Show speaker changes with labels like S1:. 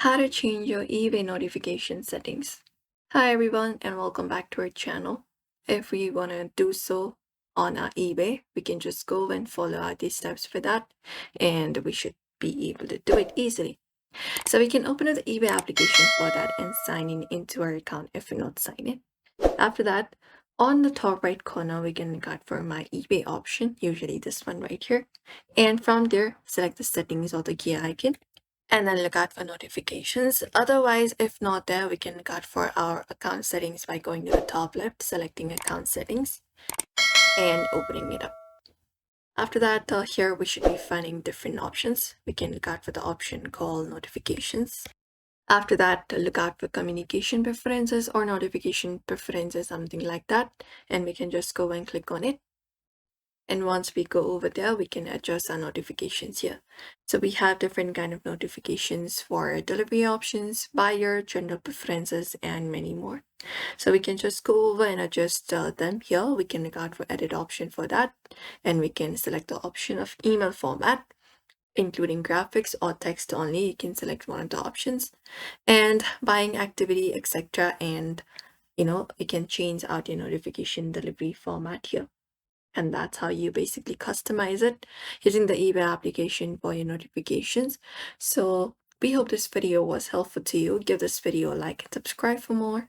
S1: How to change your eBay notification settings. Hi everyone and welcome back to our channel. If we want to do so on our eBay, we can just go and follow out these steps for that and we should be able to do it easily. So we can open up the eBay application for that and sign in into our account if you're not signed in. After that, on the top right corner, we can look out for my eBay option, usually this one right here. And from there, select the settings or the gear icon and then look out for notifications. Otherwise, if not there, we can look out for our account settings by going to the top left, selecting account settings and opening it up. After that, here we should be finding different options. We can look out for the option called notifications. After that, look out for communication preferences or notification preferences, something like that. And we can just go and click on it. And once we go over there, we can adjust our notifications here. So we have different kind of notifications for delivery options, buyer, general preferences, and many more. So we can just go over and adjust them here. We can look out for edit option for that. And we can select the option of email format, including graphics or text only. You can select one of the options. And buying activity, etc. And we can change out your notification delivery format here. And that's how you basically customize it using the eBay application for your notifications. So we hope this video was helpful to you. Give this video a like and subscribe for more.